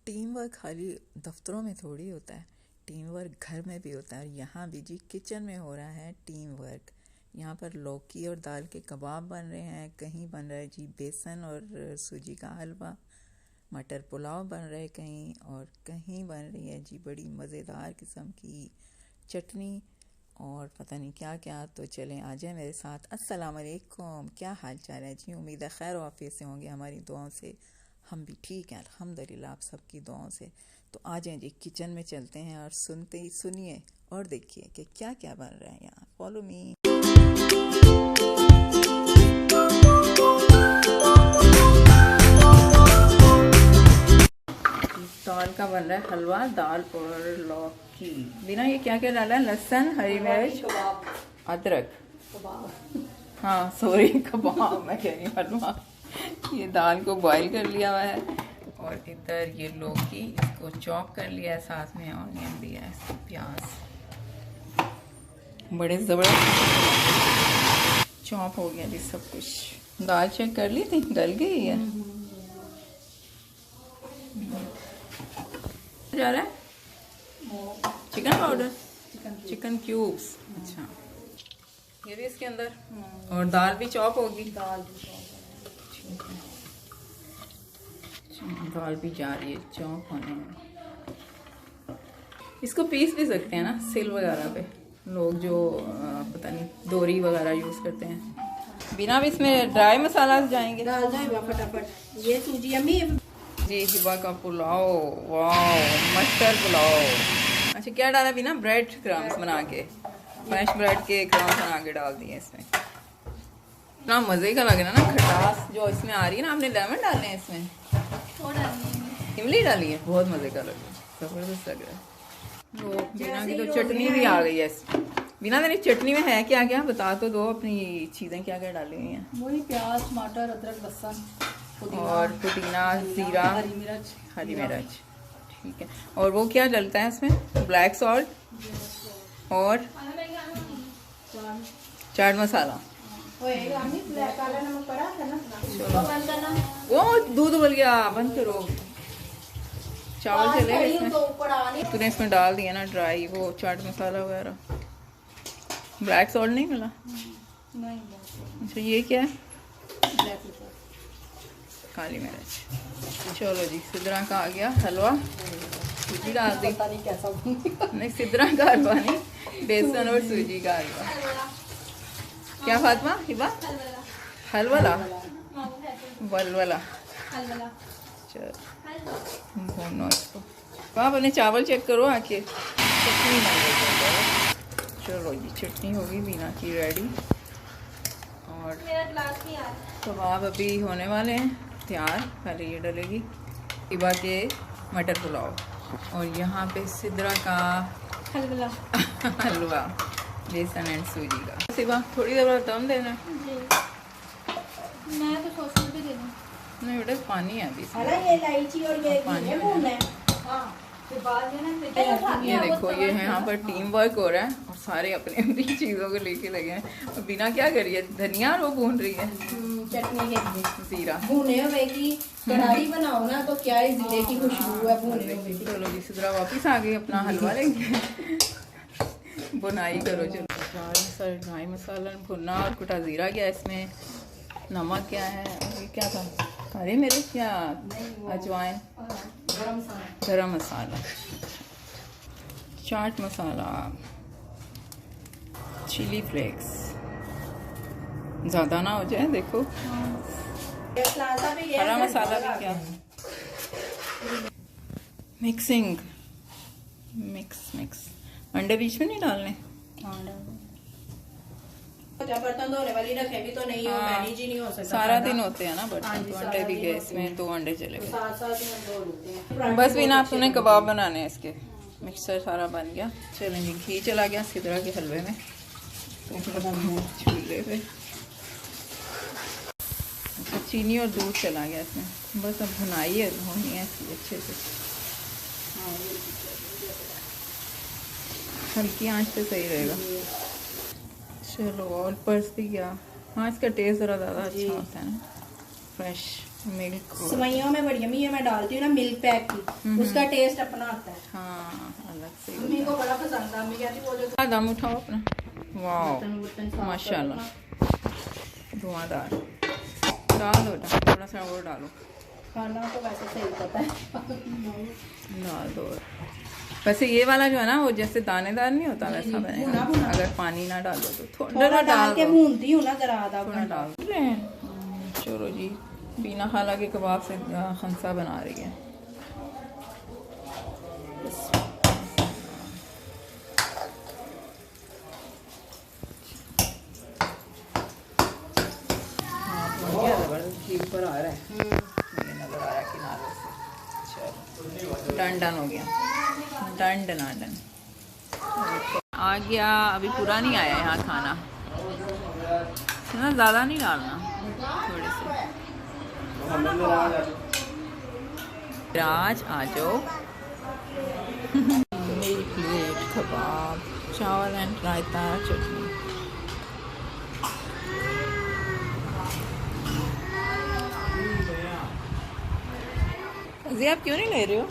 Team work खाली दफ्तरों में थोड़ी होता है, टीम वर्क घर में भी होता है। और यहाँ भी जी किचन में हो रहा है टीम वर्क। यहाँ पर लौकी और दाल के कबाब बन रहे हैं, कहीं बन रहा है जी बेसन और सूजी का हलवा, मटर पुलाव बन रहे कहीं, और कहीं बन रही है जी बड़ी मज़ेदार किस्म की चटनी और पता नहीं क्या क्या। तो चलें आ जाए मेरे साथ। अस्सलाम वालेकुम, क्या हाल चाल है जी? उम्मीद है खैर वाफियत से होंगे, हमारी दुआओं से हम भी ठीक हैं अल्हम्दुलिल्लाह, आप सबकी दुआओं से। तो आ जाएं जी किचन में चलते हैं और सुनिए और देखिए कि क्या क्या बन रहा है यहाँ। Follow me. दाल का बन रहा है हलवा, दाल और लौकी। बिना ये क्या क्या डाला है? लहसुन, हरी मिर्च, अदरक, हाँ सॉरी कबाब मैं कह रही हूँ हलवा। ये दाल को बॉईल कर लिया हुआ है और इधर ये लौकी इसको चॉप कर लिया है, साथ में ऑनियन दिया है, प्याज, बड़े ज़बरदस्त चॉप हो गया जी सब कुछ। दाल चेक कर ली थी, गल गई है। जा रहा है चिकन पाउडर, चिकन क्यूब्स। अच्छा ये भी इसके अंदर, और दाल भी चॉप होगी। दाल भी जा रही है चॉप होने में। इसको पीस भी सकते हैं ना सिल वगैरह पे, लोग जो पता नहीं दोरी वगैरह यूज करते हैं। बिना भी इसमें ड्राई मसाला जाएंगे, डाल जाएगा फटाफट। ये सूजी अम्मी जी हिबा का पुलाव, वाह मटर पुलाव। अच्छा क्या डाला बिना? ब्रेड क्रम्स बना के, फ्रेश ब्रेड के क्रम्स बना के डाल दिए इसमें। इतना मज़े का लग रहा है ना, खटास जो इसमें आ रही है ना। आपने लेमन डालने हैं इसमें, इमली डाली है, बहुत मज़े का लग रहा है, ज़बरदस्त लग रहा है। वो बिना की तो चटनी भी आ गई है इसमें। बिना तेरी चटनी में है क्या क्या बता तो दो, अपनी चीज़ें क्या क्या डाली हुई हैं। वही प्याज, टमाटर, अदरक, लहसुन और पुदीना, जीरा, हरी मिर्च, ठीक है। और वो क्या डलता है इसमें? ब्लैक सॉल्ट और चाट मसाला। वो दूध उबल गया, बंद करो। चावल चले इसमें, तूने इसमें डाल दिया ना ड्राई वो चाट मसाला वगैरह। ब्लैक सॉल्ट नहीं मिला? अच्छा ये क्या है? काली मिर्च। चलो जी सिद्रा का आ गया हलवा, सूजी डाल दी। नहीं सिद्रा का हलवा नहीं, बेसन और सूजी का हलवा। क्या फातिमा हिबा? हलवाला वलवला। चलो भूनो इसको। आप अपने चावल चेक करो आके। चटनी चलो जी चटनी होगी बीना की रेडी। और कबाब अभी होने वाले हैं तैयार, पहले ये डलेगी हिबा के मटर पुलाव, और यहाँ पे सिद्रा का हलवा बेसन एंड सूजी का। हिबा थोड़ी देर बाद दम देना। मैं तो सोच रही थी नहीं बेटा पानी है अभी। ये इलायची और ये पानी है। ये देखो ये है यहाँ पर टीम वर्क हो रहा है और सारे अपने अपनी चीज़ों को लेके लगे हैं। और बिना क्या करी है? धनिया और वो भून रही है चटनी के जीरा। भुने हुए की कढ़ाई बनाओ ना तो क्या है, जीरे की खुशबू है भुने हुए की। चलो जी सिद्रा वापिस आ गई, अपना हलवा लेंगे। बुनाई करो। चलो ड्राई मसाला भुना और कुटा जीरा क्या इसमें, नमक क्या है, ये क्या था? हरी मिर्च या अजवाइन, गरम मसाला, चाट मसाला, चिली फ्लेक्स, ज़्यादा ना हो जाए देखो। हरा मसाला भी क्या, मिक्सिंग मिक्स। अंडे बीच में नहीं डालने? बर्तन धोने वाली रखे भी तो नहीं हो, मैनेज ही नहीं हो सकता। सारा दिन होते हैं ना बर्तन, तो अंडे भी गए इसमें, 2 अंडे चले गए। साथ बस भी ना आप तूने कबाब बनाने हैं इसके। मिक्सर सारा बन गया। चलेंगे घी चला गया सिद्रा के हलवे में, चूल्हे पे। अच्छा चीनी और दूध चला गया इसमें। बस अब भुनाई है, होनी है अच्छे से, हल्की आंच पे सही रहेगा। चलो और ऊपर से क्या, हाँ इसका टेस्ट ज़रा ज़्यादा अच्छा होता है ना, फ्रेश। मिल्क। सेवइयों में बड़ी यम्मी है, मैं डालती हूँ ना मिल्क पैक की, उसका टेस्ट अपना आता है। हाँ अलग से। मम्मी को बड़ा पसंद है, मम्मी कहती वो जो दम उठाओ अपना। वाह बर्तन माशाल्लाह, धुआंधार। डाल दो बेटा, थोड़ा सा और डालो। खाना तो वैसे सही पता है। डाल दो। वैसे ये वाला जो है ना वो जैसे दानेदार नहीं होता वैसा बनेगा, अगर पानी ना डालो तो थोड़ा डाल के भूनती हूँ ना जरा, आधा थोड़ा डाल रहे हैं। चलो जी, बीना खाला के कबाब से खंसा बना रही है। घी ऊपर आ रहा है, ये नजर आ रहा है किनारों से। चलो डन डन हो गया, डन डन डन आ गया। अभी पूरा नहीं आया यहाँ खाना, ना ज़्यादा नहीं डालना, थोड़े से। राज आ जाओ। मेरी प्लेट कबाब, चावल एंड रायता चटनी। जी आप क्यों नहीं ले रहे हो?